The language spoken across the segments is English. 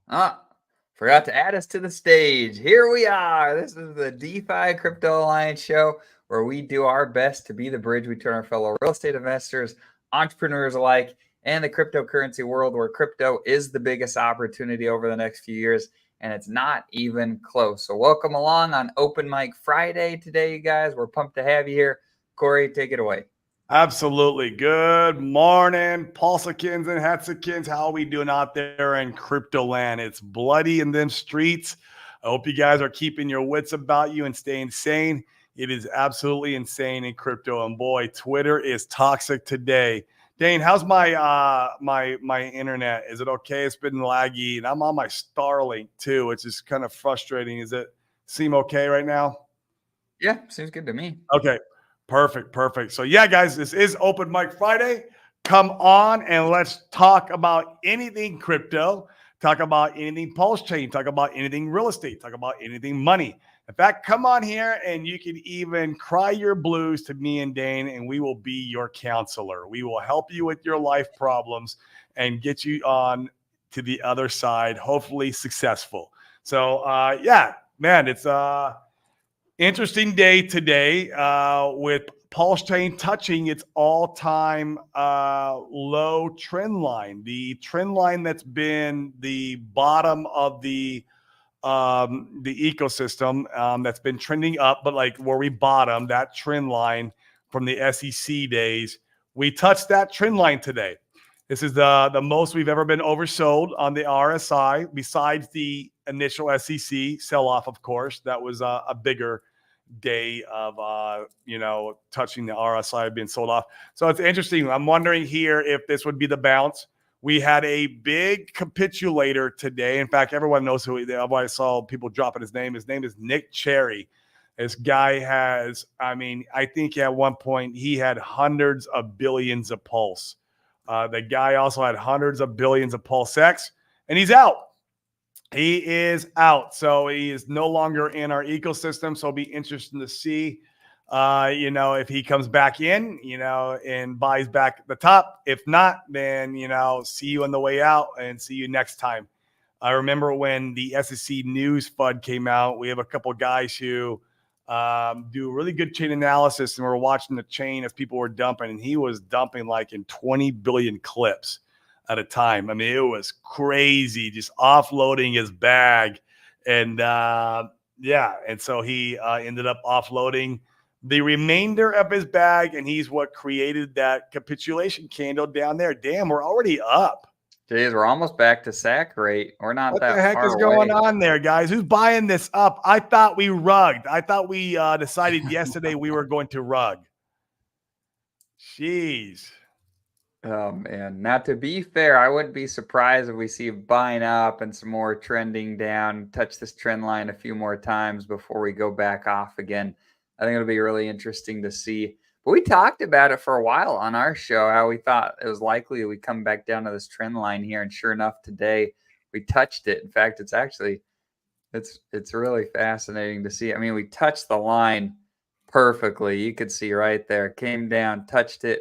Ah, forgot to add us to the stage. Here we are. This is the DeFi Crypto Alliance show where we do our best to be the bridge between our fellow real estate investors, entrepreneurs alike, and the cryptocurrency world where crypto is the biggest opportunity over the next few years. And it's not even close. So, welcome along on Open Mic Friday today, you guys. We're pumped to have you here. Corey, take it away. Absolutely. Good morning, Pulsechains and Hatzikins. How are we doing out there in crypto land? It's bloody in them streets. I hope you guys are keeping your wits about you and staying sane. It is absolutely insane in crypto. And boy, Twitter is toxic today. Dane, how's my internet? Is it okay? It's been laggy, and I'm on my Starlink too, which is kind of frustrating. Is it seem okay right now? Yeah, seems good to me. Okay. Perfect. So yeah, guys, this is Open Mic Friday. Come on and let's talk about anything crypto, talk about anything Pulsechain, talk about anything real estate, talk about anything money. In fact, come on here and you can even cry your blues to me and Dane, and we will be your counselor. We will help you with your life problems and get you on to the other side, hopefully successful. So yeah, man, it's interesting day today with Pulsechain touching its all-time low trend line. The trend line that's been the bottom of the ecosystem that's been trending up, but like where we bottomed, that trend line from the SEC days, we touched that trend line today. This is the most we've ever been oversold on the RSI, besides the initial SEC sell-off, of course. That was a bigger day of touching the RSI being sold off. So it's interesting. I'm wondering here if this would be the bounce. We had a big capitulator today. In fact, everyone knows who I saw people dropping his name. His name is Nick Cherry. This guy has, I think at one point he had hundreds of billions of Pulse. The guy also had hundreds of billions of Pulse X, and he's out. He is out. So he is no longer in our ecosystem. So it'll be interesting to see, if he comes back in, and buys back at the top. If not, then, see you on the way out and see you next time. I remember when the SEC News FUD came out, we have a couple of guys who do really good chain analysis, and we're watching the chain as people were dumping, and he was dumping like in 20 billion clips at a time. It was crazy, just offloading his bag. And and so he ended up offloading the remainder of his bag, and he's what created that capitulation candle down there. Damn, we're already up. Jeez, we're almost back to sack rate. We're not what that the heck far is going away. on there, guys? Who's buying this up? I thought we rugged. I thought we decided yesterday we were going to rug. Jeez. Oh, man. Now, to be fair, I wouldn't be surprised if we see buying up and some more trending down, touch this trend line a few more times before we go back off again. I think it'll be really interesting to see. But we talked about it for a while on our show, how we thought it was likely we'd come back down to this trend line here. And sure enough, today we touched it. In fact, it's really fascinating to see. We touched the line perfectly. You could see right there, came down, touched it,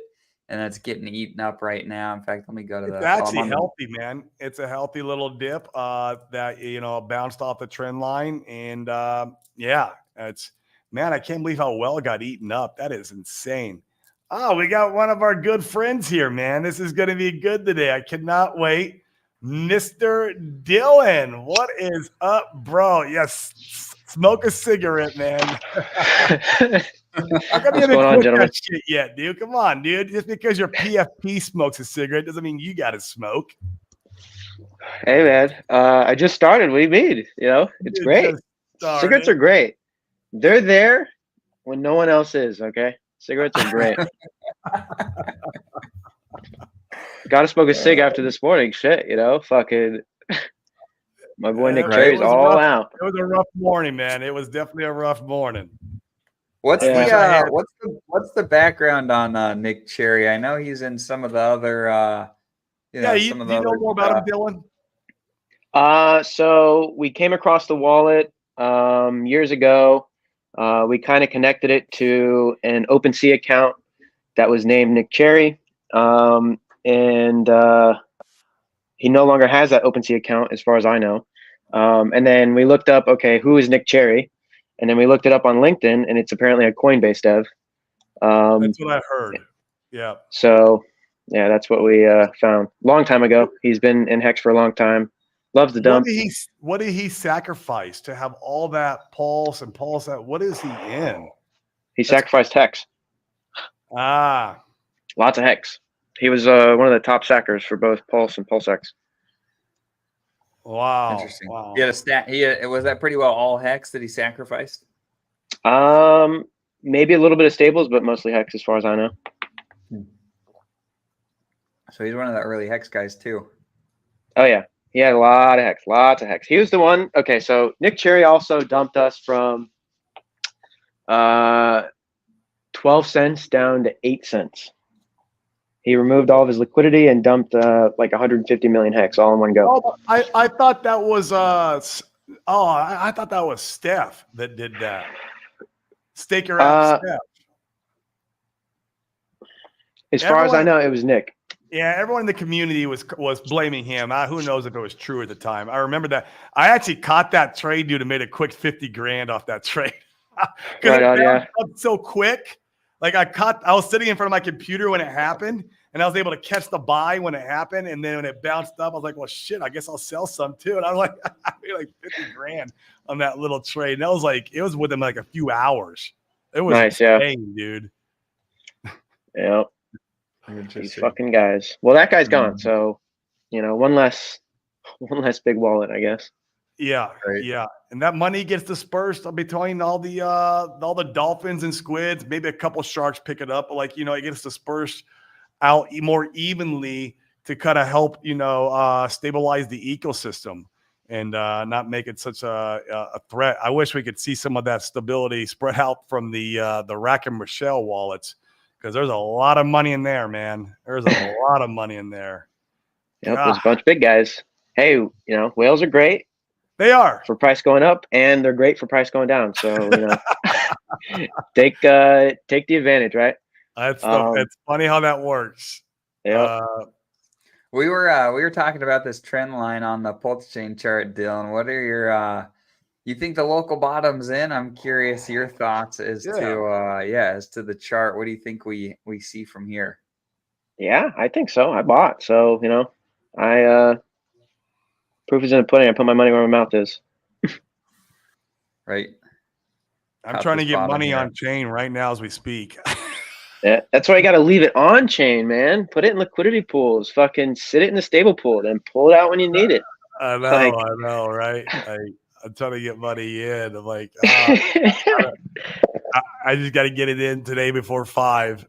and it's getting eaten up right now. In fact, let me go to It's actually healthy, man. It's a healthy little dip that bounced off the trend line, and it's man, I can't believe how well it got eaten up. That is insane. Oh, we got one of our good friends here, man. This is going to be good today. I cannot wait. Mr. Dylan, what is up, bro? Yes, smoke a cigarette, man. How come you haven't quit that shit yet, dude? Come on, dude. Just because your PFP smokes a cigarette doesn't mean you got to smoke. Hey, man. I just started. What do you mean? It's great. Cigarettes are great. They're there when no one else is, okay? Cigarettes are great. Got to smoke a cig after this morning. Shit, fucking my boy Nick Cherry's all out. It was a rough morning, man. It was definitely a rough morning. What's the background on Nick Cherry? I know he's in some of the other. You know more about him, Dylan? So we came across the wallet years ago. We kind of connected it to an OpenSea account that was named Nick Cherry, and he no longer has that OpenSea account, as far as I know. And then we looked up, okay, who is Nick Cherry? And then we looked it up on LinkedIn, and it's apparently a Coinbase dev. That's what I heard. Yeah. So, yeah, that's what we found long time ago. He's been in Hex for a long time. Loves the dump. What did he sacrifice to have all that Pulse and Pulse? What is he in? He sacrificed Hex. Ah. Lots of Hex. He was one of the top sackers for both Pulse and PulseX. Wow. Interesting. Wow. He had a stat. Was that pretty well all Hex that he sacrificed? Maybe a little bit of stables, but mostly Hex as far as I know. So he's one of the early Hex guys too. Oh yeah. He had a lot of Hex, lots of Hex. He was the one. Okay, so Nick Cherry also dumped us from 12 cents down to 8 cents. He removed all of his liquidity and dumped like 150 million Hex all in one go. Oh, I thought that was I thought that was Steph that did that. Stake your app, Steph. As far as I know, it was Nick. Yeah, everyone in the community was blaming him. Who knows if it was true at the time? I remember that. I actually caught that trade, dude, and made a quick 50 grand off that trade. Right on, yeah. So quick. Like I was sitting in front of my computer when it happened, and I was able to catch the buy when it happened. And then when it bounced up, I was like, well, shit, I guess I'll sell some too. And I was like, I made like 50 grand on that little trade. And that was like, it was within like a few hours. It was nice, insane, dude. Yeah. These fucking guys. Well, that guy's gone. So, one less big wallet, I guess. Yeah, right. Yeah, and that money gets dispersed between all the dolphins and squids. Maybe a couple sharks pick it up, but it gets dispersed out more evenly to kind of help stabilize the ecosystem and not make it such a threat. I wish we could see some of that stability spread out from the Rack and Rochelle wallets, because there's a lot of money in there, man. There's a lot of money in there. Yep, there's a bunch of big guys. Hey, whales are great. They are for price going up, and they're great for price going down. So take the advantage, right? It's funny how that works. Yeah. We were talking about this trend line on the Pulsechain chart, Dylan. What are your you think the local bottom's in? I'm curious your thoughts as to the chart. What do you think we see from here? Yeah, I think so. I bought. So, proof is in the pudding. I put my money where my mouth is. Right. I'm trying to get money on chain right now as we speak. Yeah, that's why you got to leave it on chain, man. Put it in liquidity pools. Fucking sit it in the stable pool, then pull it out when you need it. I know, right? I'm trying to get money in. I'm like, I just got to get it in today before 5.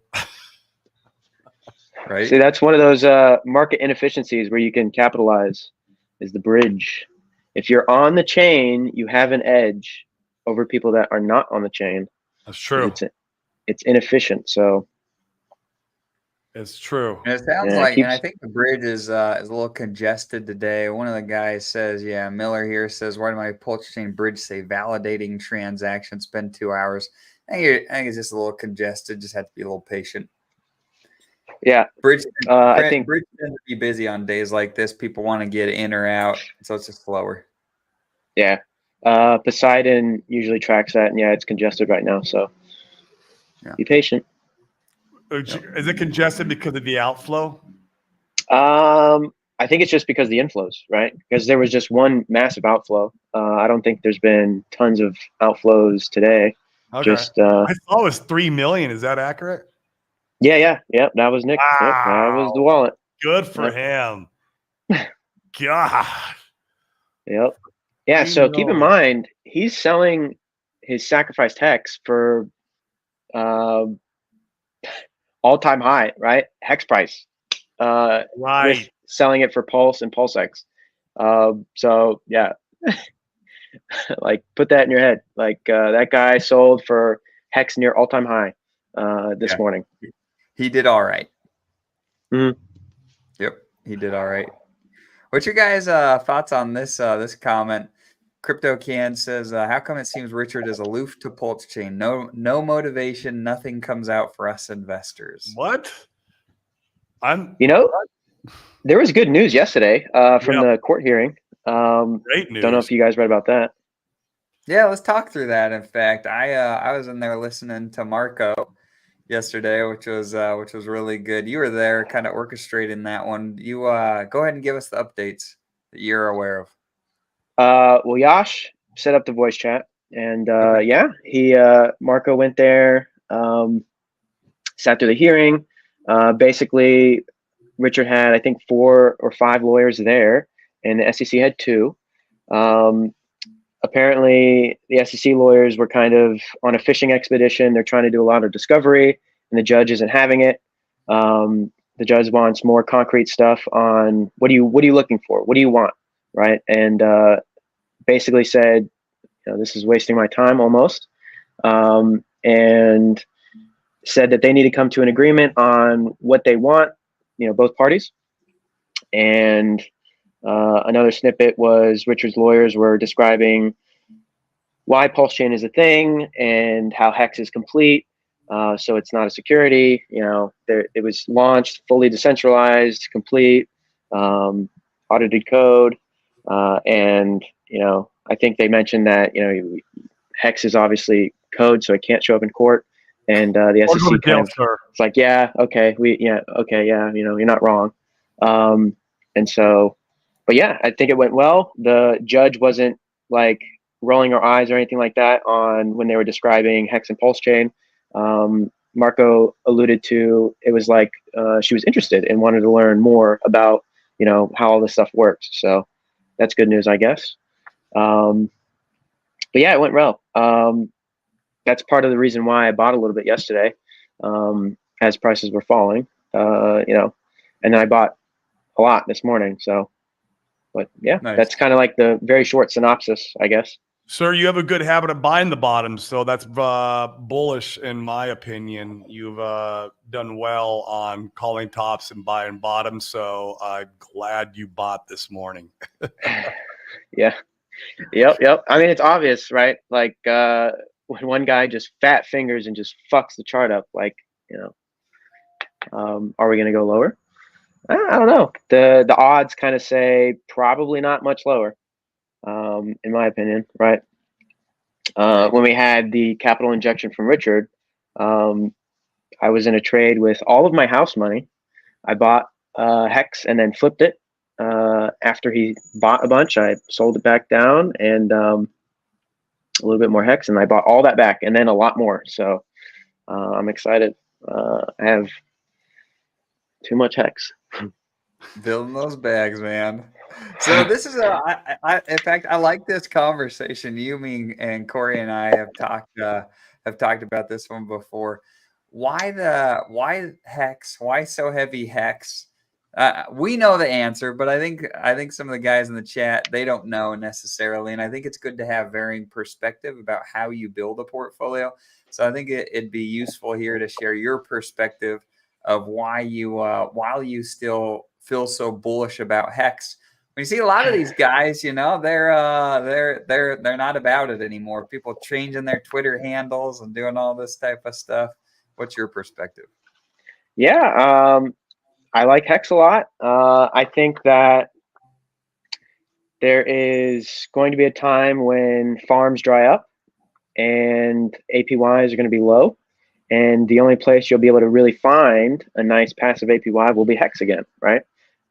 Right. See, that's one of those market inefficiencies where you can capitalize. Is the bridge. If you're on the chain, you have an edge over people that are not on the chain. That's true. It's inefficient. So it's true. And it sounds like, and I think the bridge is a little congested today. One of the guys says, yeah, Miller here says, why did my Pulsechain bridge say validating transaction spend 2 hours? I think it's just a little congested. Just have to be a little patient. Yeah, bridge. I think bridge tends to be busy on days like this. People want to get in or out, so it's just slower. Yeah, Poseidon usually tracks that, and it's congested right now. So be patient. Is it congested because of the outflow? I think it's just because of the inflows, right? Because there was just one massive outflow. I don't think there's been tons of outflows today. Okay. I saw it was 3 million. Is that accurate? Yeah. That was Nick. Wow. Yep, that was the wallet. Good for him. God. Yep. Yeah. So keep in mind, he's selling his sacrificed Hex for all-time high, right? Hex price. Right. Selling it for Pulse and PulseX. So yeah, like put that in your head. Like that guy sold for Hex near all-time high this morning. He did all right. Mm-hmm. Yep, he did all right. What's your guys' thoughts on this this comment? Crypto Can says, how come it seems Richard is aloof to Pulsechain? No motivation, nothing comes out for us investors. What? There was good news yesterday from Yep. the court hearing. Great news. Don't know if you guys read about that. Yeah, let's talk through that. In fact, I was in there listening to Marco yesterday, which was really good. You were there, kind of orchestrating that one. You go ahead and give us the updates that you're aware of. Well, Yash set up the voice chat, and Okay. yeah, Marco went there, sat through the hearing. Basically, Richard had, I think, 4 or 5 lawyers there, and the SEC had 2. Apparently, the SEC lawyers were kind of on a fishing expedition. They're trying to do a lot of discovery, and the judge isn't having it. The judge wants more concrete stuff on what are you looking for? What do you want, right? And basically said, this is wasting my time almost, and said that they need to come to an agreement on what they want, both parties. And another snippet was Richard's lawyers were describing why Pulsechain is a thing and how Hex is complete. So it's not a security. It was launched fully decentralized, complete, audited code, and I think they mentioned that Hex is obviously code, so it can't show up in court. And the SEC kind of, it's like, yeah, okay, you're not wrong. And so, but yeah, I think it went well. The judge wasn't like rolling her eyes or anything like that on when they were describing Hex and Pulsechain. Marco alluded to it was like she was interested and wanted to learn more about how all this stuff works. So that's good news, I guess. But yeah, it went well. That's part of the reason why I bought a little bit yesterday, as prices were falling. And then I bought a lot this morning. So, but yeah, Nice. That's kind of like the very short synopsis, I guess. Sir, you have a good habit of buying the bottoms, so that's bullish in my opinion. You've done well on calling tops and buying bottoms, so I'm glad you bought this morning. Yeah. Yep. I mean, it's obvious, right? Like when one guy just fat fingers and just fucks the chart up, like, are we going to go lower? I don't know. The odds kind of say probably not much lower. In my opinion, right? When we had the capital injection from Richard, I was in a trade with all of my house money. I bought Hex and then flipped it. After he bought a bunch, I sold it back down and a little bit more Hex, and I bought all that back and then a lot more. So I'm excited. I have too much Hex. Building those bags, man. So this is in fact, I like this conversation. You, me, and Corey and I have talked about this one before. Why Hex? Why so heavy Hex? We know the answer, but I think some of the guys in the chat, they don't know necessarily, and I think it's good to have varying perspective about how you build a portfolio. So I think it'd be useful here to share your perspective of why you still feel so bullish about Hex. When you see a lot of these guys, they're not about it anymore. People changing their Twitter handles and doing all this type of stuff. What's your perspective? Yeah, I like Hex a lot. I think that there is going to be a time when farms dry up and APYs are going to be low. And the only place you'll be able to really find a nice passive APY will be Hex again, right?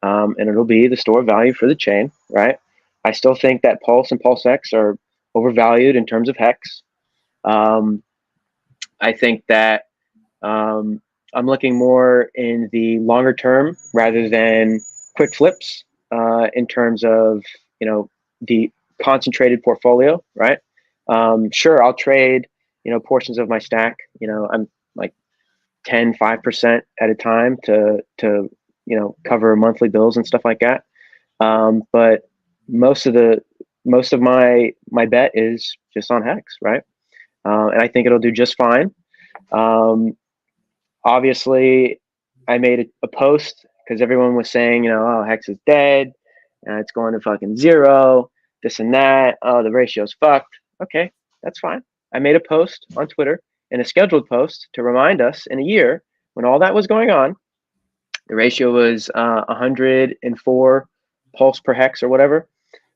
And it'll be the store of value for the chain, right? I still think that Pulse and PulseX are overvalued in terms of Hex. I think that I'm looking more in the longer term rather than quick flips in terms of, the concentrated portfolio, right? Sure, I'll trade, portions of my stack. I'm like 5% at a time to cover monthly bills and stuff like that. But most of my bet is just on Hex, right? And I think it'll do just fine. Obviously, I made a post because everyone was saying, oh, Hex is dead, it's going to fucking zero, this and that. Oh, the ratio's fucked. Okay, that's fine. I made a post on Twitter and a scheduled post to remind us in a year when all that was going on The ratio was 104 pulse per hex or whatever.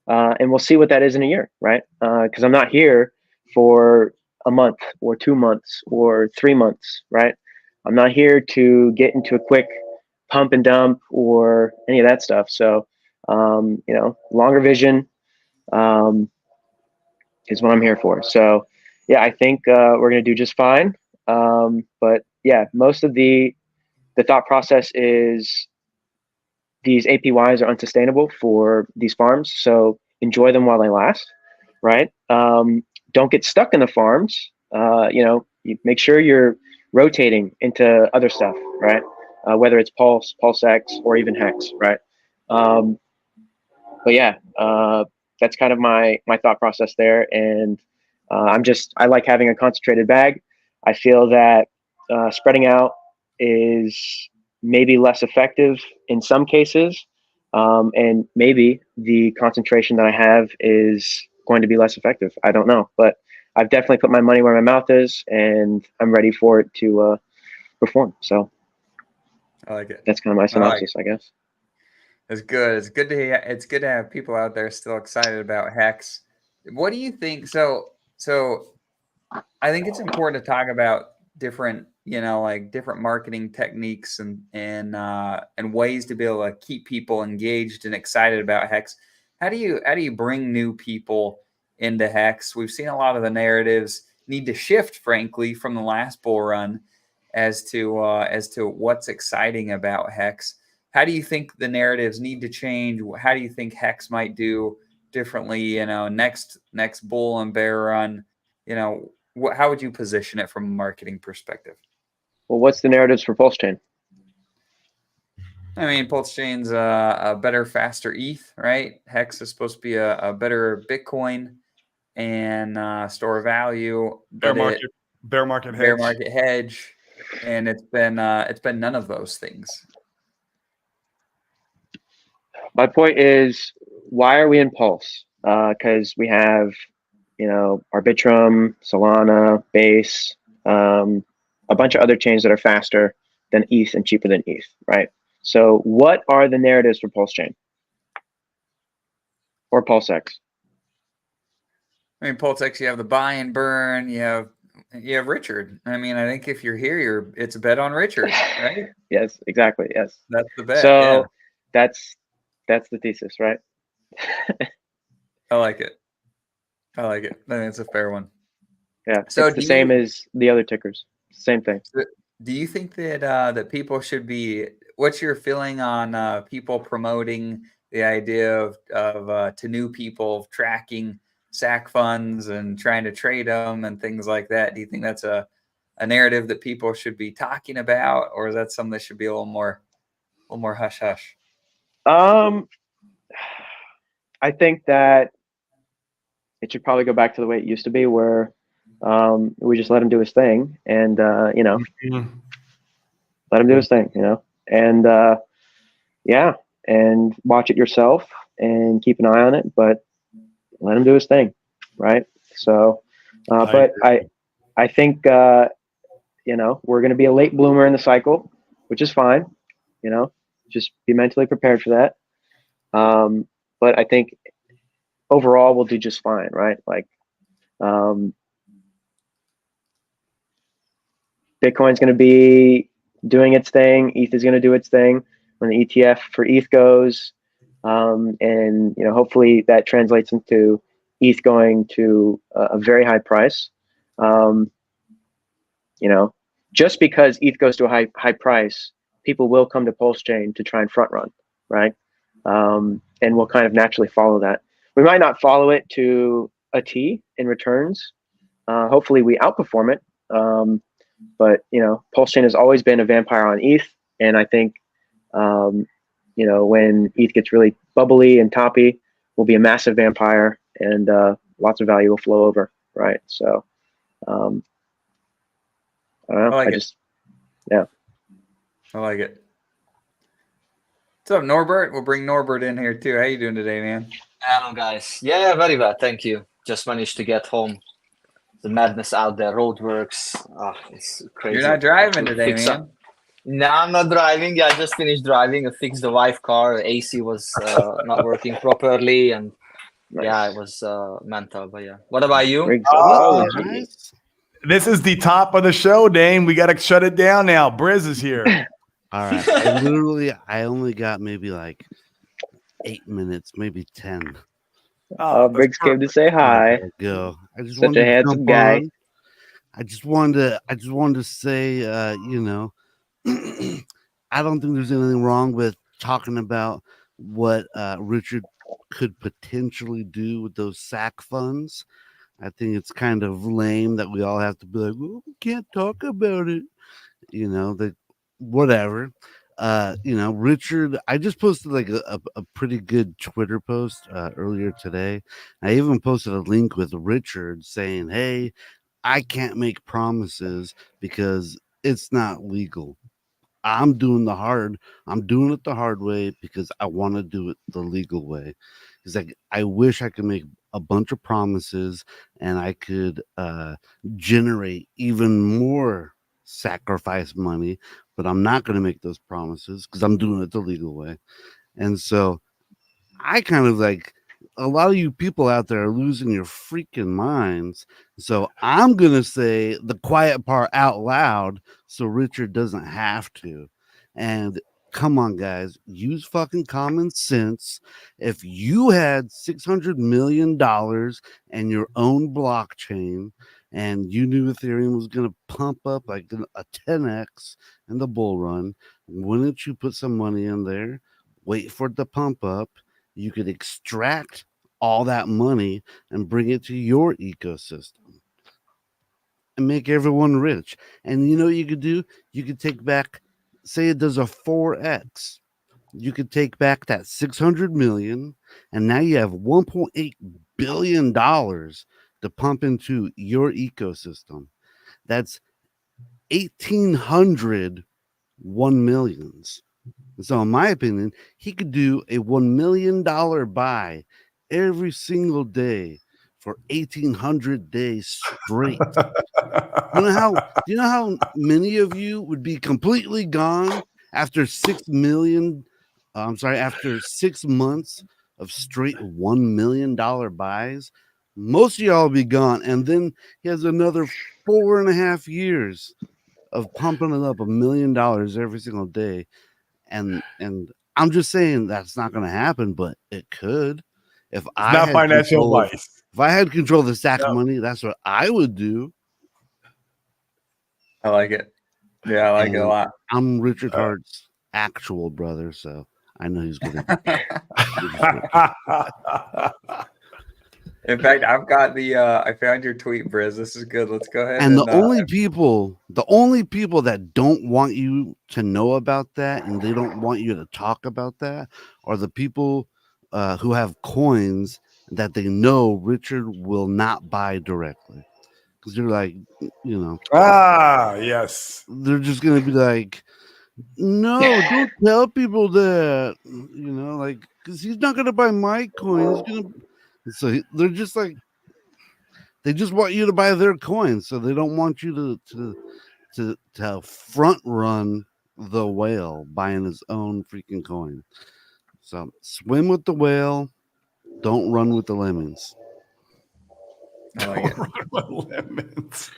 And we'll see what that is in a year, right? Because I'm not here for a month or 2 months or 3 months, right? I'm not here to get into a quick pump and dump or any of that stuff. So, longer vision is what I'm here for. So, yeah, I think we're going to do just fine. But yeah, most of the thought process is these APYs are unsustainable for these farms. So enjoy them while they last, right? Don't get stuck in the farms. You make sure you're rotating into other stuff, right? Whether it's Pulse, PulseX, or even Hex, right? But yeah, that's kind of my thought process there. And I like having a concentrated bag. I feel that spreading out is maybe less effective in some cases. And maybe the concentration that I have is going to be less effective. I don't know, but I've definitely put my money where my mouth is, and I'm ready for it to perform. So I like it. that's kind of my synopsis, I guess. It's good. It's good to have people out there still excited about Hex. What do you think? So I think it's important to talk about different, different marketing techniques and ways to be able to keep people engaged and excited about Hex. How do you bring new people into Hex? We've seen a lot of the narratives need to shift, frankly, from the last bull run as to what's exciting about Hex. How do you think the narratives need to change? How do you think Hex might do differently? Next bull and bear run. How would you position it from a marketing perspective? Well, what's the narratives for Pulsechain? I mean, Pulsechain's a better, faster ETH, right? Hex is supposed to be a better Bitcoin and store of value, but bear market hedge, and it's been none of those things. My point is, why are we in Pulse? Because we have, Arbitrum, Solana, Base, a bunch of other chains that are faster than ETH and cheaper than ETH, right? So what are the narratives for Pulsechain or PulseX? I mean, Pulsex, you have the buy and burn. You have Richard. I mean, I think if you're here, it's a bet on Richard, right? Yes, exactly. Yes, that's the bet. So that's the thesis, right? I like it. I think it's a fair one. Yeah. So it's the same as the other tickers. Same thing. Do you think that that people should be? What's your feeling on people promoting the idea of to new people tracking SAC funds and trying to trade them and things like that? Do you think that's a narrative that people should be talking about, or is that something that should be a little more hush hush? I think that it should probably go back to the way it used to be, where we just let him do his thing, and let him do his thing, and yeah, and watch it yourself and keep an eye on it, but let him do his thing, right? So, but I think we're going to be a late bloomer in the cycle, which is fine, just be mentally prepared for that. But I think overall we'll do just fine, right? Like, Bitcoin's going to be doing its thing. ETH is going to do its thing when the ETF for ETH goes. And, hopefully that translates into ETH going to a very high price. Just because ETH goes to a high price, people will come to Pulsechain to try and front run, right? And we'll kind of naturally follow that. We might not follow it to a T in returns. Hopefully we outperform it. But Pulsechain has always been a vampire on ETH, and I think when ETH gets really bubbly and toppy, will be a massive vampire, and lots of value will flow over, right? So I don't know. I like it. What's up, Norbert? We'll bring Norbert in here too. How you doing today, man? Hello, guys. Yeah, very well. Thank you. Just managed to get home. The madness out there, roadworks. It's crazy. You're not driving today, man. No, I'm not driving. Yeah, I just finished driving. I fixed the wife car. AC was not working properly, and yeah, it Nice. was mental. But yeah, what about you? Briggsology. Nice. This is the top of the show, Dame. We got to shut it down now. Briz is here. All right. I only got maybe like 8 minutes, maybe 10. Oh, that's Briggs came to say I hi. gotta go. I just Such wanted a to handsome jump guy. on. I just wanted to say, I don't think there's anything wrong with talking about what Richard could potentially do with those SAC funds. I think it's kind of lame that we all have to be like, well, we can't talk about it. That whatever. Richard, I just posted like a pretty good Twitter post earlier today. I even posted a link with Richard saying, hey, I can't make promises because it's not legal. I'm doing it the hard way because I want to do it the legal way. He's like, I wish I could make a bunch of promises and I could generate even more sacrifice money, but I'm not going to make those promises because I'm doing it the legal way. And so I kind of like, a lot of you people out there are losing your freaking minds. So I'm going to say the quiet part out loud so Richard doesn't have to. And come on, guys, use fucking common sense. If you had $600 million and your own blockchain and you knew Ethereum was going to pump up like a 10x in the bull run, wouldn't you put some money in there, wait for it to pump up? You could extract all that money and bring it to your ecosystem and make everyone rich. And you know what you could do? You could take back, say it does a 4x. You could take back that 600 million, and now you have 1.8 billion dollars to pump into your ecosystem. That's 1,800 1 millions. So, in my opinion, he could do a $1 million buy every single day for 1,800 days straight. Do you know how many of you would be completely gone after 6 million? I'm sorry, after 6 months of straight $1 million buys, most of y'all will be gone. And then he has another 4.5 years of pumping it up $1 million every single day. And I'm just saying that's not going to happen, but it could. If I Not had financial control advice. if I had control of the SAC Yep. money, that's what I would do. I like it. Yeah, I like it a lot. I'm Richard Hart's actual brother, so I know he's going to. In fact, I've got the I found your tweet, Briz. This is good. Let's go ahead And the only people that don't want you to know about that and they don't want you to talk about that are the people who have coins that they know Richard will not buy directly. Because they're like, yes. they're just going to be like, no, don't tell people that, like, because he's not going to buy my coin. He's going to. So they're just like, they just want you to buy their coins. So they don't want you to front run the whale buying his own freaking coin. So swim with the whale, don't run with the lemons. I like it. Lemons.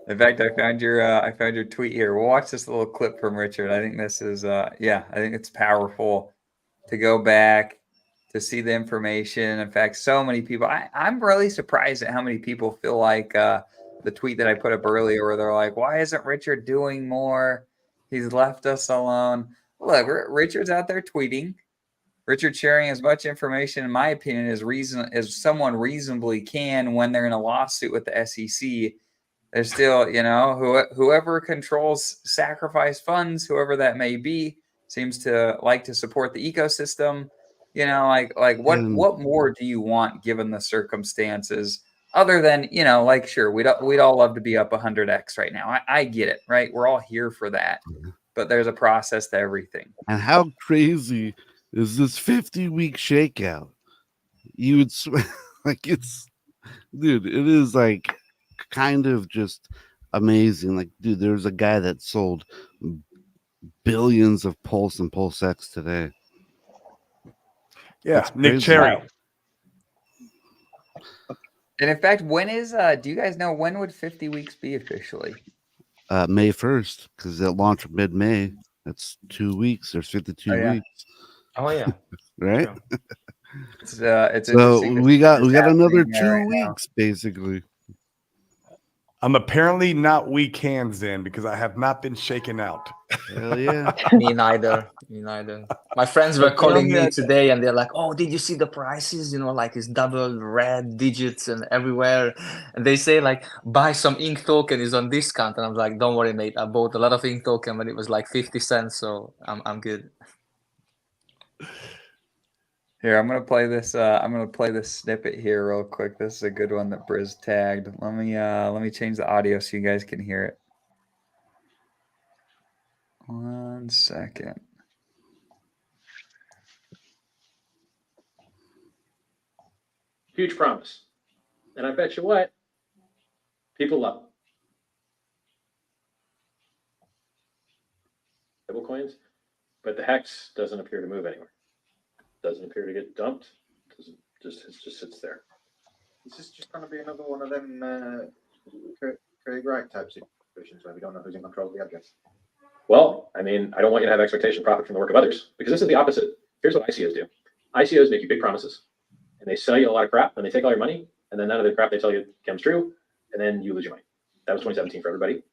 In fact, I found your tweet here. We'll watch this little clip from Richard. I think this is I think it's powerful to go back to see the information. In fact, so many people. I'm really surprised at how many people feel like the tweet that I put up earlier, where they're like, "Why isn't Richard doing more? He's left us alone." Look, Richard's out there tweeting. Richard sharing as much information, in my opinion, as someone reasonably can when they're in a lawsuit with the SEC. There's still, whoever controls sacrifice funds, whoever that may be, seems to like to support the ecosystem. What more do you want given the circumstances? Other than, sure, we'd all love to be up 100x right now. I get it, right? We're all here for that, but there's a process to everything. And how crazy is this 50-week shakeout? You would swear, like, it's, dude, it is like kind of just amazing. Like, dude, there's a guy that sold billions of Pulse and PulseX today. Yeah, That's Nick crazy. Cherry. Wow. And in fact, when is do you guys know when would 50 weeks be officially? May 1st, because it launched mid-May. That's 2 weeks. There's 52 Oh, yeah. weeks, Oh yeah. right? True. It's So interesting. To we see got this another happening, 2 right now. weeks basically. I'm apparently not weak hands then because I have not been shaken out. Hell yeah. Me neither. Me neither. My friends were But calling tell me me that- today and they're like, "Oh, did you see the prices? You know, like it's double red digits and everywhere." And they say like, "Buy some ink token is on discount." And I'm like, "Don't worry, mate. I bought a lot of ink token when it was like 50 cents, so I'm good." Here, I'm gonna play this. I'm gonna play this snippet here real quick. This is a good one that Briz tagged. Let me change the audio so you guys can hear it. 1 second. Huge promise. And I bet you what? People love it. Stablecoins, but the hex doesn't appear to move anywhere. Doesn't appear to get dumped. Doesn't it just sits there. Is this just going to be another one of them Craig Wright type situations where we don't know who's in control of the address? Well, I mean, I don't want you to have expectation profit from the work of others because this is the opposite. Here's what ICOs do. ICOs make you big promises and they sell you a lot of crap and they take all your money and then none of the crap they tell you comes true and then you lose your money. That was 2017 for everybody.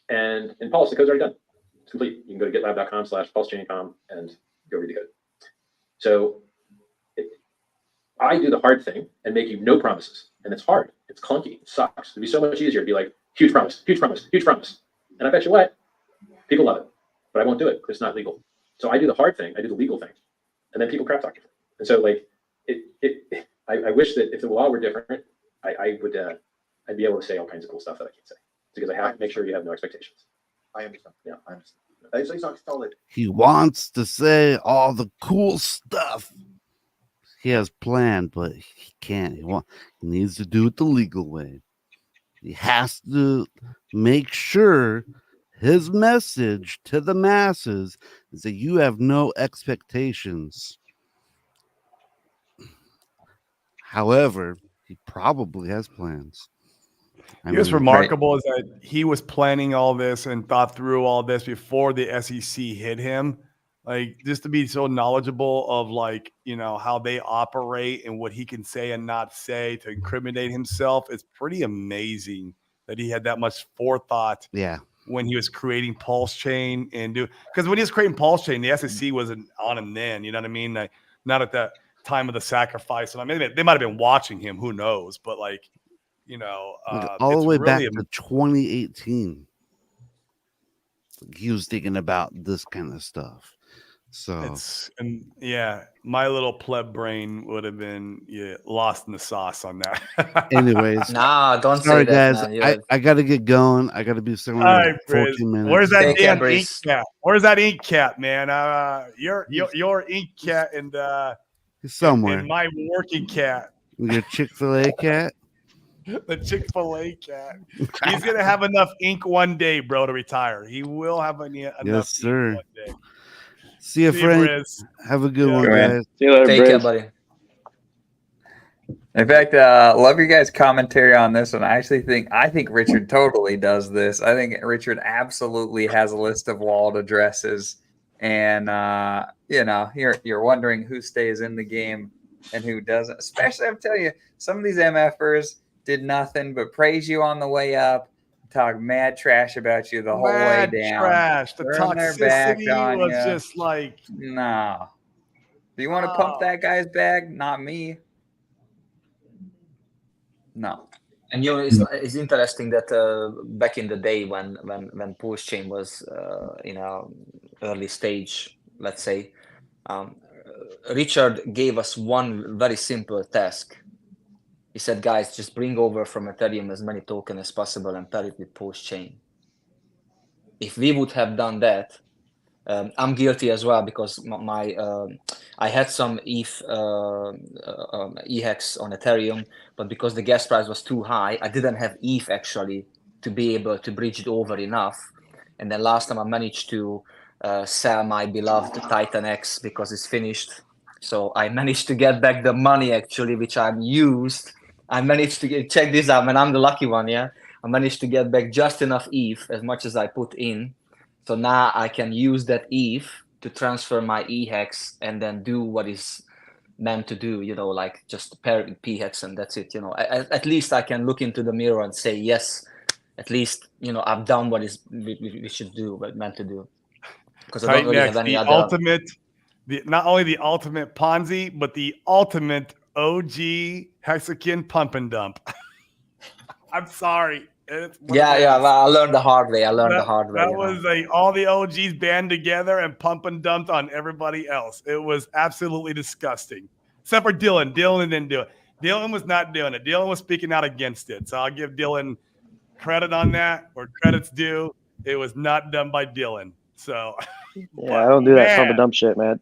And in Pulse, the code's already done. It's complete. You can go to gitlab.com/pulsechain.com and go read the code. So I do the hard thing and make you no promises. And it's hard. It's clunky. It sucks. It'd be so much easier to be like, huge promise, huge promise, huge promise. And I bet you what? People love it. But I won't do it because it's not legal. So I do the hard thing. I do the legal thing. And then people crap talk. And so like, I wish that if the law were different, I'd be able to say all kinds of cool stuff that I can't say. Because I have to make sure you have no expectations. I understand. Yeah. I understand. So he's not solid. He wants to say all the cool stuff he has planned, but he can't. He needs to do it the legal way. He has to make sure his message to the masses is that you have no expectations. However, he probably has plans. What's remarkable is that he was planning all this and thought through all this before the SEC hit him. Like, just to be so knowledgeable of, like, you know, how they operate and what he can say and not say to incriminate himself. It's pretty amazing that he had that much forethought. Yeah. When he was creating Pulsechain because when he was creating Pulsechain, the SEC wasn't on him then. You know what I mean? Like, not at that time of the sacrifice. And I mean, they might have been watching him. Who knows? But like, you know, all the way really back to 2018, he was thinking about this kind of stuff. So my little pleb brain would have been lost in the sauce on that. Anyways, Nah, don't sorry say that, guys. man. I got to get going. I got to be somewhere in 14 minutes. Where's that Take care, damn ink Briz. cat? Where's that ink cat, man? Your ink cat and somewhere. and my working cat. Your Chick-fil-A cat. The Chick-fil-A cat. He's gonna have enough ink one day, bro, to retire. He will have enough Yes, sir. ink one day. See you, Frank. Briz. Have a good one, Go ahead. guys. See you later, Take care, Briz. buddy. In fact, love your guys' commentary on this one. I think Richard totally does this. I think Richard absolutely has a list of walled addresses, and you know, you're wondering who stays in the game and who doesn't. Especially, I'm telling you, some of these MFers did nothing but praise you on the way up, talk mad trash about you the whole way down. Trash. The Turn their back toxicity on was ya. just like, No. Do you want to pump that guy's bag? Not me. No. And you know, it's interesting that back in the day when Pulsechain was early stage, let's say, Richard gave us one very simple task. He said, guys, just bring over from Ethereum as many tokens as possible and pair it with Pulsechain. If we would have done that, I'm guilty as well because I had some ETH EHEX on Ethereum, but because the gas price was too high, I didn't have ETH actually to be able to bridge it over enough. And then last time I managed to sell my beloved Titan X because it's finished. So I managed to get back the money actually, which I used. I managed to check this out, and I'm the lucky one. Yeah, I managed to get back just enough ETH, as much as I put in. So now I can use that ETH to transfer my EHEX and then do what is meant to do, like just pair it with PHEX and that's it. At least I can look into the mirror and say, yes, at least, I've done what is we should do, what meant to do. Because I don't really have any other. Not only the ultimate Ponzi, but the ultimate OG hexagon pump and dump. I'm sorry. Yeah. Well, I learned the hard way. That was like all the OGs band together and pump and dumped on everybody else. It was absolutely disgusting. Except for Dylan. Dylan didn't do it. Dylan was not doing it. Dylan was speaking out against it. So I'll give Dylan credit on that, where credit's due. It was not done by Dylan. So yeah, I don't do that pump and dump shit, man.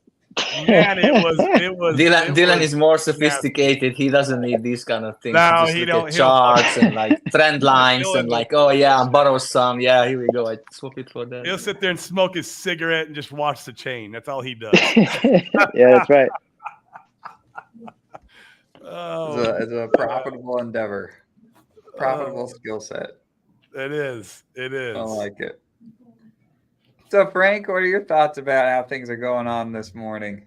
Man, it was. Dylan is more sophisticated. Nasty. He doesn't need these kind of things. No, he don't. Charts and like trend lines and like, oh yeah, I'll borrow some. Yeah, here we go. I swap it for that. He'll sit there and smoke his cigarette and just watch the chain. That's all he does. Yeah, that's right. It's a profitable endeavor, profitable skill set. It is. I like it. So, Frank, what are your thoughts about how things are going on this morning?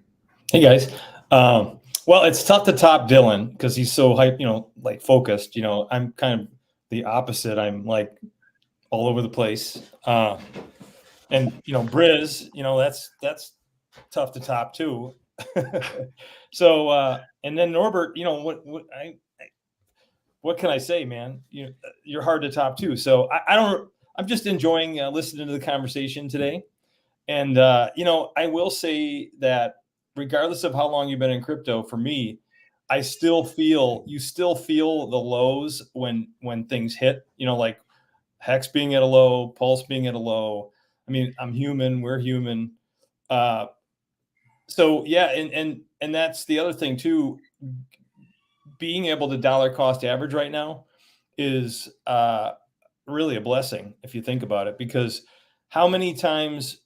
Hey, guys. Well, it's tough to top Dylan because he's so hype, like focused. I'm kind of the opposite. I'm like all over the place. And, Briz, that's tough to top too. So, and then Norbert, what can I say, man? You're hard to top too. So I'm just enjoying listening to the conversation today. And, I will say that regardless of how long you've been in crypto, for me, you still feel the lows when things hit, like Hex being at a low, Pulse being at a low. I mean, I'm human, we're human. So yeah. And that's the other thing too, being able to dollar cost average right now is, really a blessing if you think about it, because how many times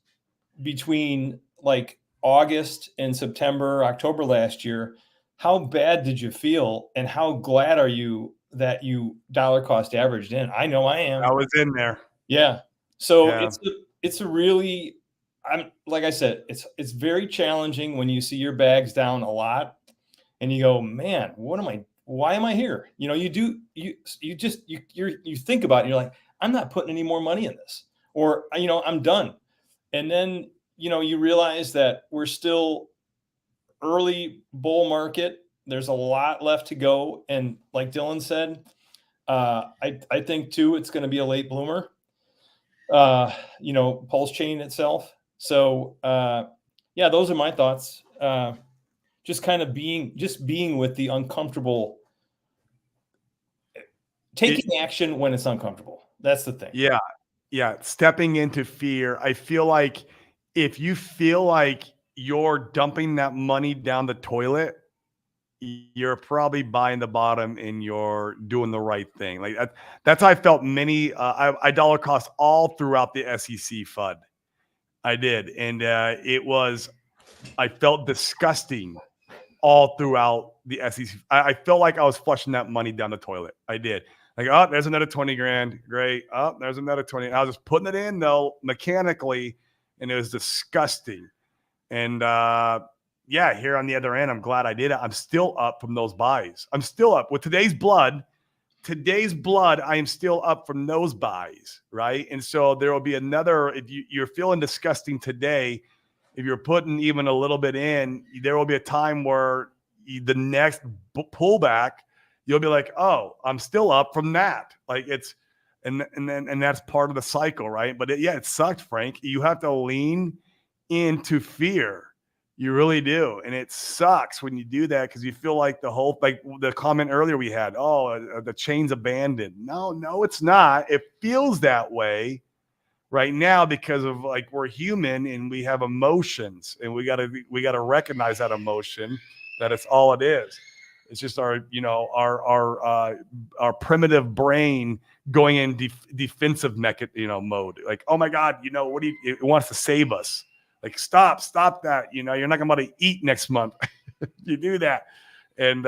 between like August and September, October last year, how bad did you feel and how glad are you that you dollar cost averaged in? I know I am. I was in there. Yeah. So it's a really, like I said, it's very challenging when you see your bags down a lot and you go, man, why am I here? You think about it and you're like, I'm not putting any more money in this, or, I'm done. And then, you realize that we're still early bull market. There's a lot left to go. And like Dylan said, I think too, it's going to be a late bloomer, Pulsechain itself. So, yeah, those are my thoughts. Just kind of being with the uncomfortable, taking action when it's uncomfortable. That's the thing. Yeah. Stepping into fear. I feel like if you feel like you're dumping that money down the toilet, you're probably buying the bottom and you're doing the right thing. Like that's how I felt I dollar cost all throughout the SEC FUD. I did. And I felt disgusting all throughout the SEC. I felt like I was flushing that money down the toilet. I did. Like, oh, there's another 20 grand. Great. Oh, there's another 20. I was just putting it in though, mechanically, and it was disgusting. And here on the other end, I'm glad I did it. I'm still up from those buys. I'm still up with today's blood. I am still up from those buys, right? And so there will be another, if you're feeling disgusting today, if you're putting even a little bit in, there will be a time where the next pullback, you'll be like, oh, I'm still up from that. Like and that's part of the cycle, right? But it sucked, Frank. You have to lean into fear. You really do. And it sucks when you do that because you feel like the comment earlier we had, the chain's abandoned. No, it's not. It feels that way right now because of like we're human and we have emotions and we gotta recognize that emotion, that it's all it is. It's just our, you know, our primitive brain going in defensive mode. Like, oh my God, you know, it wants to save us. Like, stop that. You know, you're not going to eat next month. You do that. And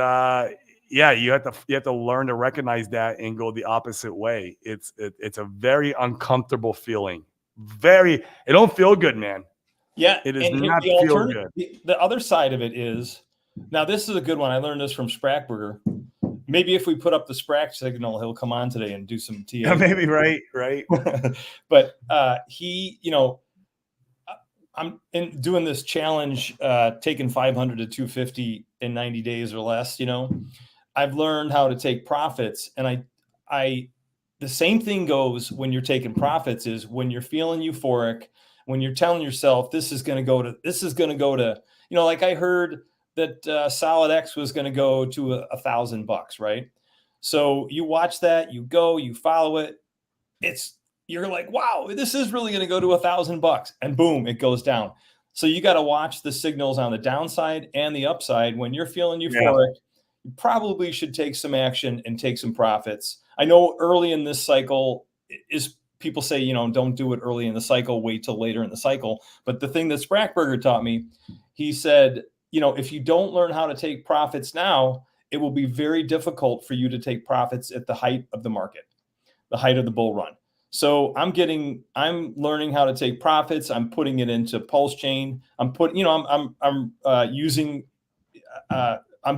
yeah, you have to learn to recognize that and go the opposite way. It's a very uncomfortable feeling. It don't feel good, man. Yeah. It does and not feel good. The other side of it is, now this is a good one. I learned this from Sprackburger. Maybe if we put up the Sprack signal, he'll come on today and do some TA. Yeah, maybe, right. But he, you know, I'm doing this challenge, taking 500 to 250 in 90 days or less. You know, I've learned how to take profits, and the same thing goes when you're taking profits. Is when you're feeling euphoric, when you're telling yourself this is going to go to, you know, like I heard that Solid X was going to go to $1,000, right? So you watch that, you follow it. You're like, wow, this is really going to go to $1,000, and boom, it goes down. So you got to watch the signals on the downside and the upside. When you're feeling euphoric, you probably should take some action and take some profits. I know early in this cycle is people say, you know, don't do it early in the cycle, wait till later in the cycle. But the thing that Sprackburger taught me, he said, you know, if you don't learn how to take profits now, it will be very difficult for you to take profits at the height of the market, the height of the bull run. So I'm learning how to take profits. I'm putting it into Pulsechain. I'm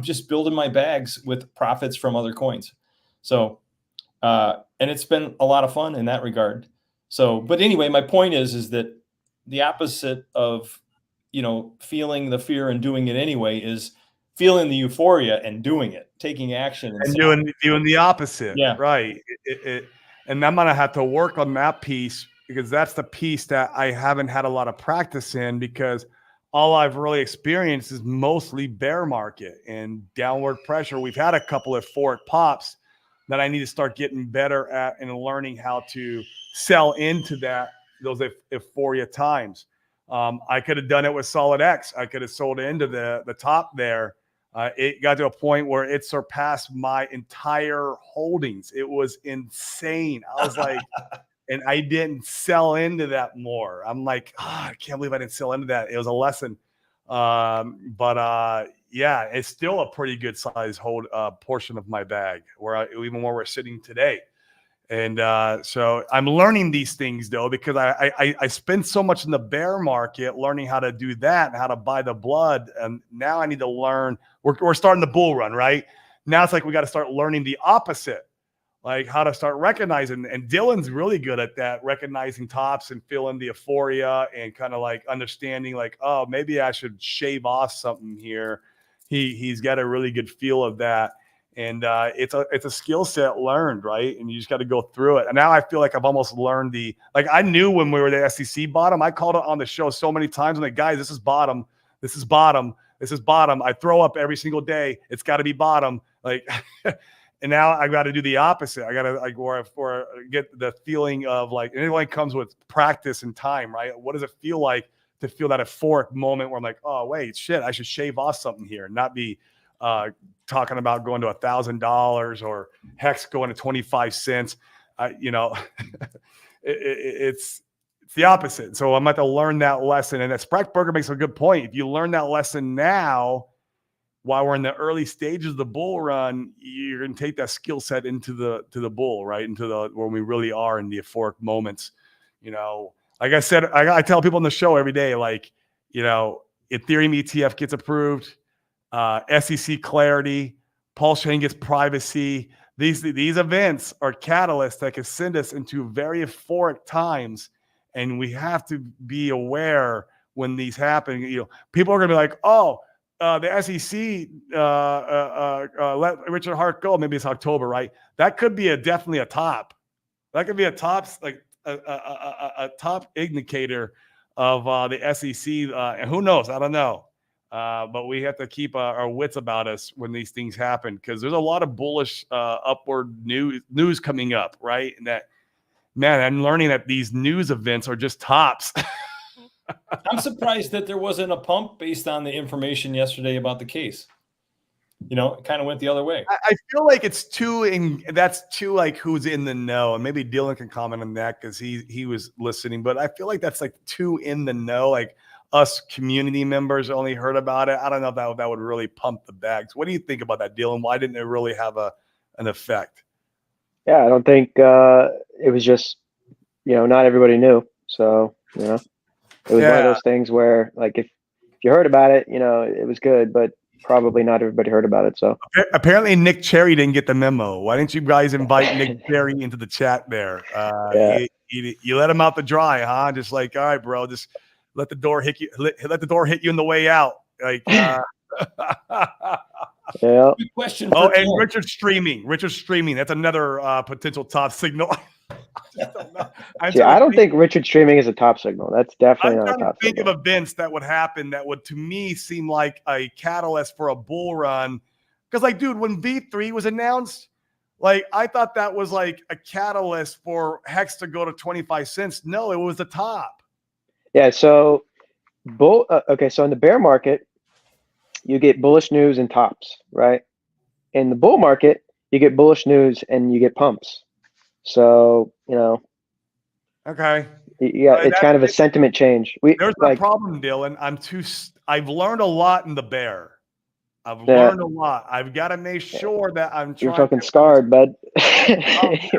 just building my bags with profits from other coins. So, and it's been a lot of fun in that regard. So, but anyway, my point is that the opposite of, you know, feeling the fear and doing it anyway is feeling the euphoria and doing it, taking action and doing the opposite. Yeah. Right. And I'm going to have to work on that piece, because that's the piece that I haven't had a lot of practice in, because all I've really experienced is mostly bear market and downward pressure. We've had a couple of euphoric pops that I need to start getting better at and learning how to sell into those euphoria times. I could have done it with Solid X. I could have sold into the top there. It got to a point where it surpassed my entire holdings. It was insane. I was like, and I didn't sell into that more. I'm like, I can't believe I didn't sell into that. It was a lesson. But yeah, it's still a pretty good size portion of my bag, even where we're sitting today. And so I'm learning these things, though, because I spent so much in the bear market learning how to do that and how to buy the blood. And now I need to learn. We're starting the bull run, right? Now it's like we got to start learning the opposite, like how to start recognizing. And Dylan's really good at that, recognizing tops and feeling the euphoria and kind of like understanding, like, oh, maybe I should shave off something here. He's got a really good feel of that. And it's a skill set learned, right? And you just got to go through it. And now I feel like I've almost learned I knew when we were the SEC bottom. I called it on the show so many times. I'm like, guys, this is bottom. This is bottom. This is bottom. I throw up every single day. It's got to be bottom. Like, and now I got to do the opposite. I got to or get the feeling of like, and it only comes with practice and time, right? What does it feel like to feel that euphoric moment where I'm like, oh wait, shit, I should shave off something here, and not be talking about going to $1,000 or Hex going to 25 cents. You know, it's the opposite. So I'm going to have to learn that lesson. And Sprackburger makes a good point. If you learn that lesson now, while we're in the early stages of the bull run, you're going to take that skill set into the bull, right? When we really are in the euphoric moments. You know, like I said, I tell people on the show every day, like, you know, Ethereum ETF gets approved, SEC clarity, Pulsechain gets privacy. These events are catalysts that can send us into very euphoric times, and we have to be aware when these happen. You know, people are going to be like, "Oh, the SEC let Richard Hart go." Maybe it's October, right? That could be definitely a top. That could be a top, like a top indicator of the SEC. And who knows? I don't know. But we have to keep our wits about us when these things happen, because there's a lot of bullish upward news coming up, right? And that, man, I'm learning that these news events are just tops. I'm surprised that there wasn't a pump based on the information yesterday about the case. you know, it kind of went the other way. I feel like it's that's too like who's in the know, and maybe Dylan can comment on that because he was listening. But I feel like that's like too in the know, like us community members only heard about it. I don't know if that would really pump the bags. What do you think about that, Dylan? Why didn't it really have an effect? Yeah, I don't think it was just, not everybody knew. So, it was one of those things where, like, if you heard about it, it was good, but probably not everybody heard about it. So apparently Nick Cherry didn't get the memo. Why didn't you guys invite Nick Cherry into the chat there? You let him out to dry, huh? Just like, all right, bro, just let the door hit you. Let the door hit you on the way out. Like, yeah. Good question. And Richard's streaming. That's another potential top signal. I don't think Richard streaming is a top signal. That's definitely not a top signal. I'm trying to think of events that would happen that would, to me, seem like a catalyst for a bull run. Because, like, dude, when V3 was announced, like, I thought that was like a catalyst for Hex to go to 25 cents. No, it was the top. Yeah. So, so in the bear market, you get bullish news and tops, right? In the bull market, you get bullish news and you get pumps. So, okay. Yeah, it's kind of a sentiment change. There's no problem, Dylan. I've learned a lot in the bear. I've learned a lot. I've got to make sure that I'm trying. You're fucking scarred, bud. You're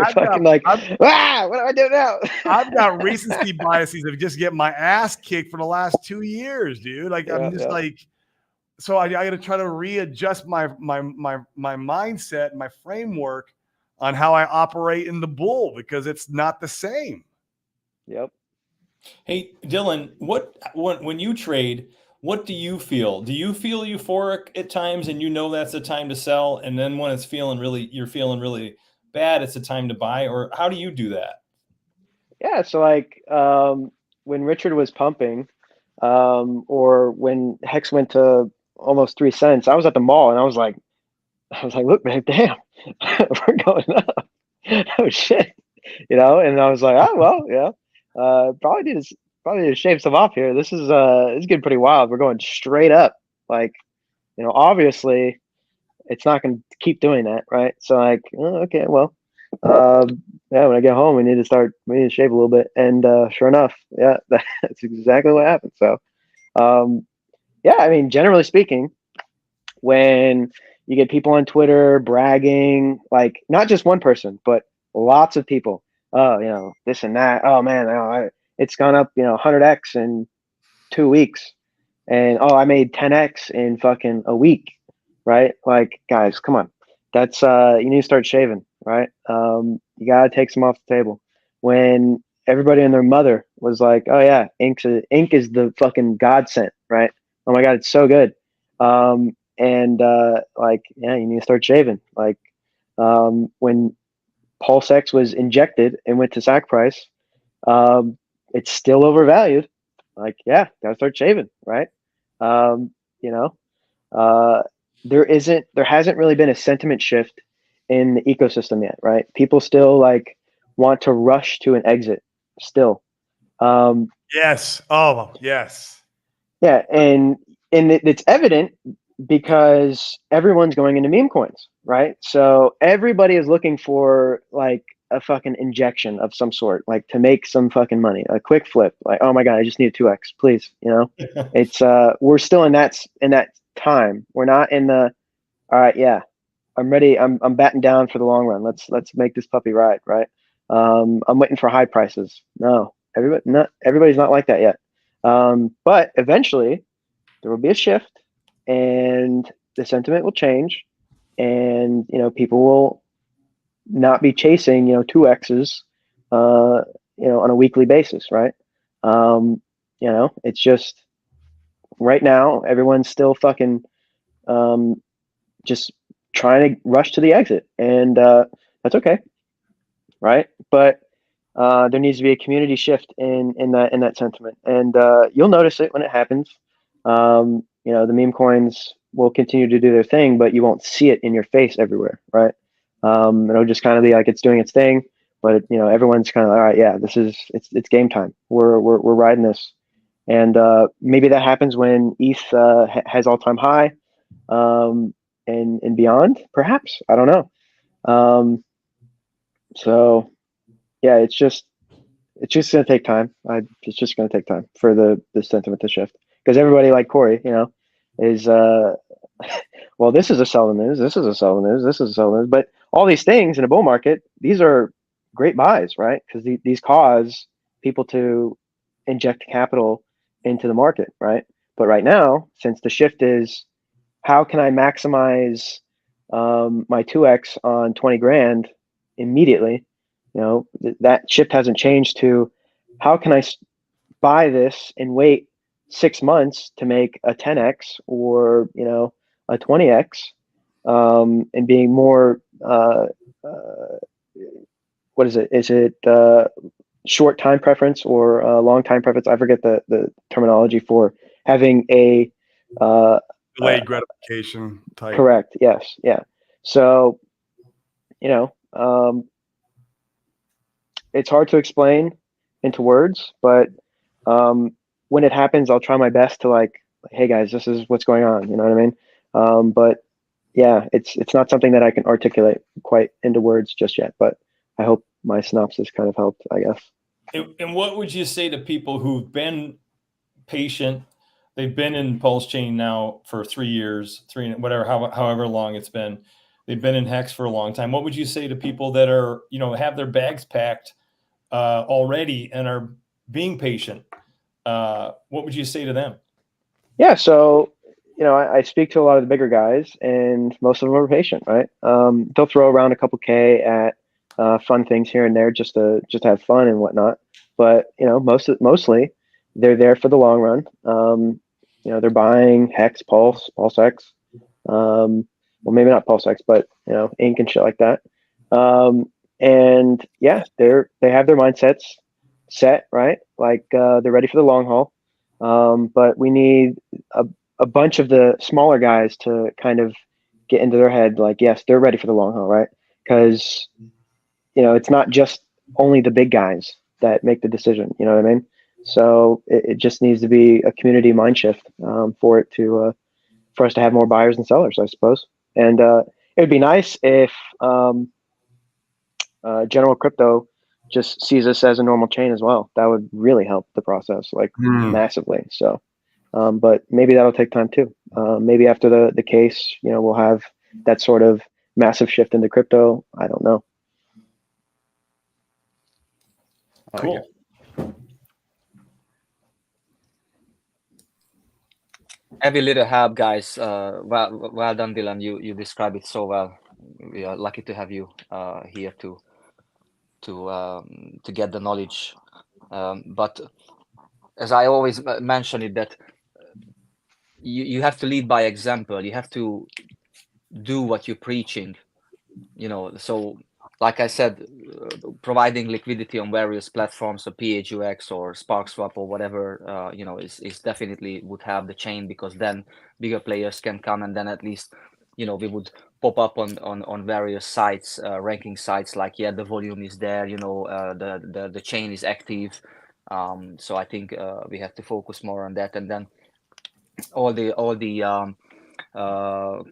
fucking what do I do now? I've got recency biases of just getting my ass kicked for the last 2 years, dude. Like, I'm just like, so I got to try to readjust my mindset, my framework on how I operate in the bull because it's not the same. Yep. Hey, Dylan, when you trade, what do you feel? Do you feel euphoric at times and that's the time to sell? And then when you're feeling really bad, it's the time to buy? Or how do you do that? Yeah. So like when Richard was pumping or when Hex went to almost 3 cents, I was at the mall and I was like, look, man, damn, we're going up. Oh shit. And I was like, oh, well, yeah, probably need to shave some off here. This is getting pretty wild. We're going straight up. Like, obviously it's not going to keep doing that. Right. So like, okay, well, when I get home, we need to shave a little bit. And sure enough, yeah, that's exactly what happened. So, I mean, generally speaking, when you get people on Twitter bragging, like not just one person, but lots of people, this and that. Oh man, it's gone up, 100x in 2 weeks. And I made 10x in fucking a week. Right? Like, guys, come on. That's you need to start shaving, right? You gotta take some off the table. When everybody and their mother was like, oh yeah, ink is the fucking godsend, right? Oh my god, it's so good. You need to start shaving. Like when Pulsechain was injected and went to sack price, it's still overvalued. Like, yeah, gotta start shaving, right? There hasn't really been a sentiment shift in the ecosystem yet, right? People still like want to rush to an exit still. Yes. Oh, yes. Yeah, and it's evident because everyone's going into meme coins, right? So everybody is looking for like a fucking injection of some sort, like to make some fucking money, a quick flip. Like, oh my god, I just need a 2x, please. It's we're still in that time. We're not in the all right, yeah, I'm ready. I'm batting down for the long run. Let's make this puppy ride, right? I'm waiting for high prices. No, everybody's not like that yet. But eventually there will be a shift and the sentiment will change and people will not be chasing 2x's on a weekly basis, right? It's just right now everyone's still fucking just trying to rush to the exit, and that's okay, right? But there needs to be a community shift in that sentiment, and you'll notice it when it happens. The meme coins will continue to do their thing, but you won't see it in your face everywhere, right? It'll just kind of be like it's doing its thing, but everyone's kind of all right, yeah, it's game time. We're riding this, and maybe that happens when ETH has all-time high. and beyond, perhaps. I don't know. So yeah, it's just going to take time. It's just going to take time for the sentiment to shift, because everybody, like Corey, is well, this is a sell news, this is a sell news, this is a sell news, but all these things in a bull market, these are great buys, right? Because these cause people to inject capital into the market, right? But right now, since the shift is, how can I maximize my 2x on 20 grand immediately? That shift hasn't changed to, how can I buy this and wait 6 months to make a 10x or a 20x, and being more what is it? Is it short time preference or long time preference? I forget the terminology for having a Delayed gratification type. correct. Yes. Yeah. So, it's hard to explain into words, but when it happens, I'll try my best to, like, hey guys, this is what's going on. You know what I mean? But yeah, it's not something that I can articulate quite into words just yet, but I hope my synopsis kind of helped, I guess. And what would you say to people who've been patient? They've been in Pulsechain now for 3 years, however long it's been. They've been in Hex for a long time. What would you say to people that are, have their bags packed already and are being patient? What would you say to them? Yeah, so I speak to a lot of the bigger guys, and most of them are patient, right? They'll throw around a couple K at fun things here and there just to have fun and whatnot. But mostly they're there for the long run. They're buying Hex, PulseX. Well, maybe not PulseX, but Ink and shit like that. And yeah, they have their mindsets set, right? Like they're ready for the long haul. But we need a bunch of the smaller guys to kind of get into their head, like, yes, they're ready for the long haul, right? Because it's not just only the big guys that make the decision. You know what I mean? So it just needs to be a community mind shift for us to have more buyers and sellers, I suppose. And it would be nice if general crypto just sees us as a normal chain as well. That would really help the process, like massively. So, but maybe that'll take time too. Maybe after the case, we'll have that sort of massive shift into crypto. I don't know. Cool. Heavy little help, guys. Well done, Dylan. You described it so well. We are lucky to have you here to get the knowledge. But as I always mention it, that you have to lead by example. You have to do what you're preaching. So like I said, providing liquidity on various platforms, so PHUX or SparkSwap or whatever, is definitely would have the chain, because then bigger players can come, and then at least, we would pop up on various sites, ranking sites, like, yeah, the volume is there, the chain is active. So I think we have to focus more on that, and then all the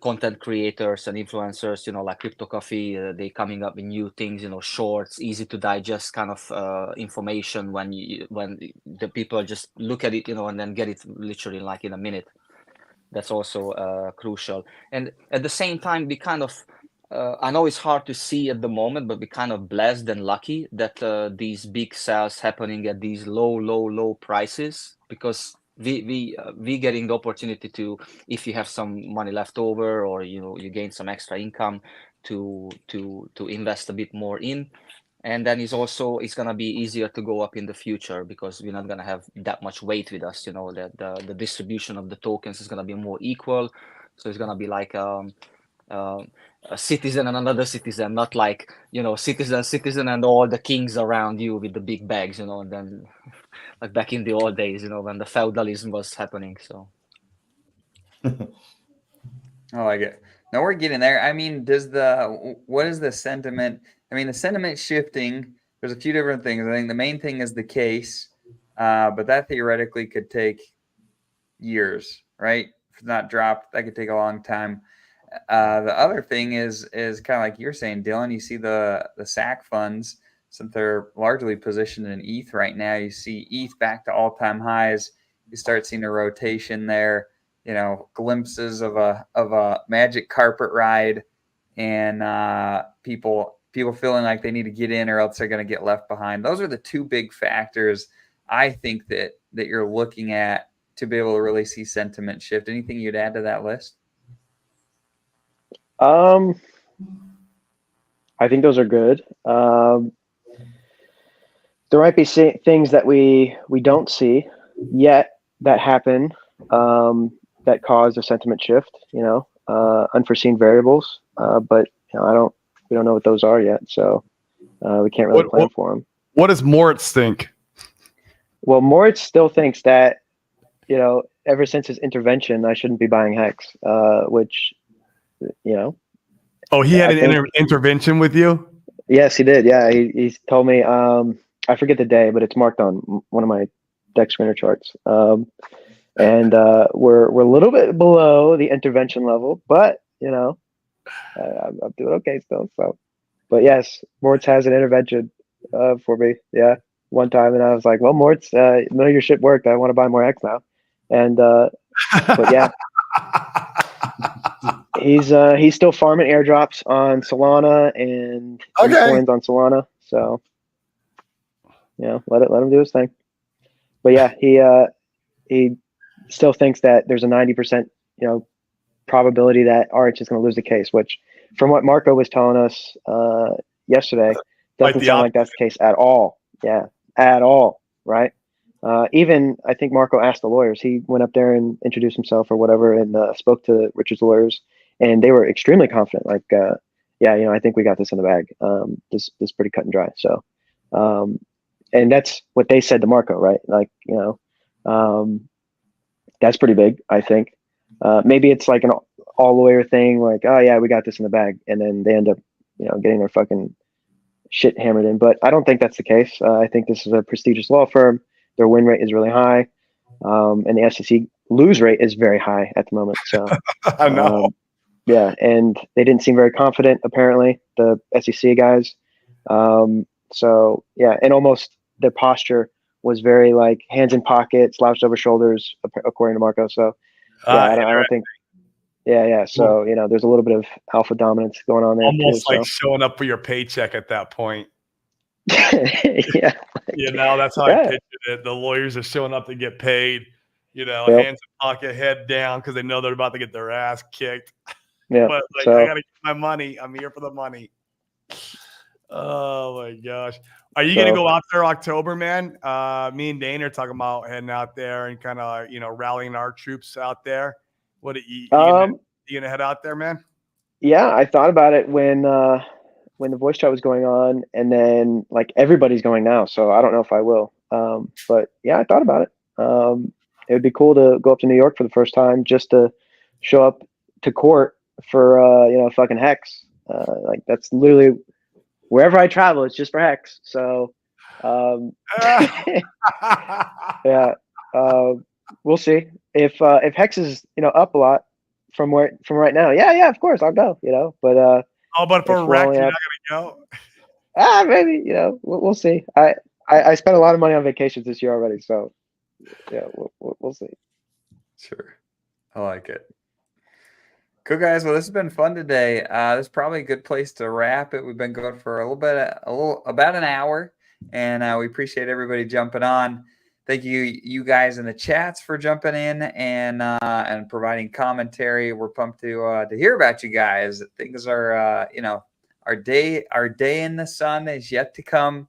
content creators and influencers, like Crypto Coffee, they coming up with new things, shorts, easy to digest kind of information when the people just look at it, and then get it literally like in a minute. That's also crucial. And at the same time, we kind of I know it's hard to see at the moment, but we're kind of blessed and lucky that these big sales happening at these low prices, because we getting the opportunity to, if you have some money left over, or you gain some extra income, to invest a bit more in. And then it's gonna be easier to go up in the future, because we're not gonna have that much weight with us. That the distribution of the tokens is gonna be more equal. So it's gonna be like a citizen and another citizen, not like citizen and all the kings around you with the big bags, and then like back in the old days, when the feudalism was happening. So I like it. No, we're getting there. I mean, what is the sentiment? I mean, the sentiment shifting, there's a few different things. I think the main thing is the case, but that theoretically could take years, right? If it's not dropped, that could take a long time. the other thing is kind of like you're saying, Dylan. You see the SAC funds, since they're largely positioned in ETH right now. You see ETH back to all-time highs. You start seeing a rotation there. Glimpses of a magic carpet ride, and people feeling like they need to get in or else they're going to get left behind. Those are the two big factors I think that you're looking at to be able to really see sentiment shift. Anything you'd add to that list? I think those are good. There might be things that we don't see yet that happen that cause a sentiment shift. Unforeseen variables. But we don't know what those are yet, so we can't really plan for them. What does Moritz think? Well, Moritz still thinks that ever since his intervention, I shouldn't be buying Hex, which. Oh, he had an intervention with you? Yes, he did. Yeah, he told me. I forget the day, but it's marked on one of my deck screener charts. And we're a little bit below the intervention level, but I'm doing okay still. So, but yes, Moritz has an intervention for me. Yeah, one time, and I was like, "Well, Moritz, none of your shit worked. I want to buy more Hex now." And but yeah. He's still farming airdrops on Solana and coins on Solana. So let him do his thing. But yeah, he still thinks that there's a 90% probability that RH is going to lose the case, which from what Marco was telling us yesterday doesn't sound like that's the case at all. Yeah, at all. Right. Even I think Marco asked the lawyers. He went up there and introduced himself or whatever, and spoke to Richard's lawyers, and they were extremely confident. Like, I think we got this in the bag. This is pretty cut and dry. So, and that's what they said to Marco, right? Like, that's pretty big. I think maybe it's like an all lawyer thing. Like, oh yeah, we got this in the bag, and then they end up, getting their fucking shit hammered in. But I don't think that's the case. I think this is a prestigious law firm. Their win rate is really high, and the SEC lose rate is very high at the moment. So, I know. Yeah, and they didn't seem very confident, apparently, the SEC guys. So, yeah, and almost their posture was very like hands in pocket, slouched over shoulders, according to Marco. So, I don't think. Yeah. So, there's a little bit of alpha dominance going on there. Almost too, like showing up for your paycheck at that point. Yeah. That's how I pictured it. The lawyers are showing up to get paid, hands in pocket, head down, because they know they're about to get their ass kicked. Yeah. But I gotta get my money. I'm here for the money. Oh my gosh. Are you gonna go out there October, man? Me and Dane are talking about heading out there and kind of rallying our troops out there. What you gonna head out there, man? Yeah, I thought about it when the voice chat was going on, and then like everybody's going now, so I don't know if I will. But yeah, I thought about it. It would be cool to go up to New York for the first time, just to show up to court for fucking Hex. Like that's literally wherever I travel, it's just for Hex. So yeah, we'll see if Hex is up a lot from right now. Yeah, of course I'll go. But but for Rex, you're not gonna go. Maybe we'll see. I spent a lot of money on vacations this year already, so yeah, we'll see. Sure, I like it. Cool, guys. Well, this has been fun today. This is probably a good place to wrap it. We've been going for about an hour, and we appreciate everybody jumping on. Thank you guys in the chats for jumping in and providing commentary. We're pumped to hear about you guys. Things are our day in the sun is yet to come,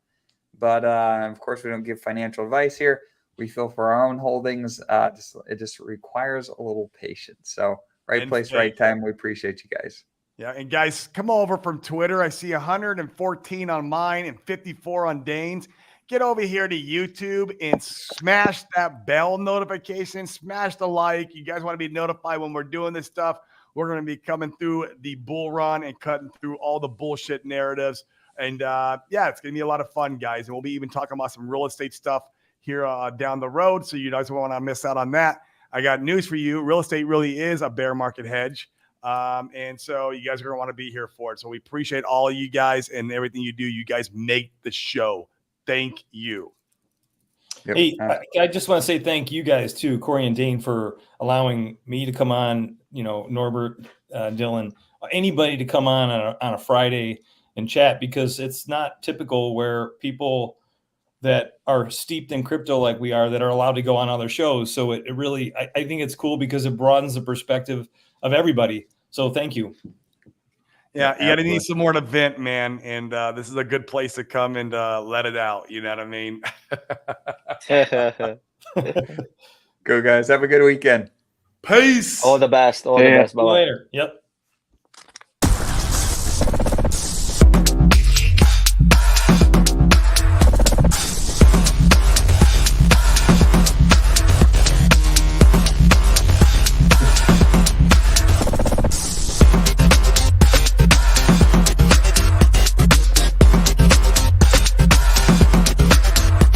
but of course we don't give financial advice here. We feel for our own holdings. It just requires a little patience. So. Right place, right time. We appreciate you guys. Yeah, and guys, come over from Twitter. I see 114 on mine and 54 on Dane's. Get over here to YouTube and smash that bell notification. Smash the like. You guys want to be notified when we're doing this stuff. We're going to be coming through the bull run and cutting through all the bullshit narratives. And it's going to be a lot of fun, guys. And we'll be even talking about some real estate stuff here down the road. So you guys won't want to miss out on that. I got news for you. Real estate really is a bear market hedge. And so you guys are going to want to be here for it. So we appreciate all of you guys and everything you do. You guys make the show. Thank you. Yep. Hey, I just want to say thank you guys too, Corey and Dane, for allowing me to come on. You know, Norbert, Dylan, anybody to come on a Friday and chat, because it's not typical where people that are steeped in crypto like we are that are allowed to go on other shows. So it really, I think it's cool because it broadens the perspective of everybody. So thank you. Yeah, you got to need some more to vent, man. And this is a good place to come and let it out. You know what I mean? Go, guys. Have a good weekend. Peace. All the best. All Yeah. the best. See you Bye-bye. later. Yep.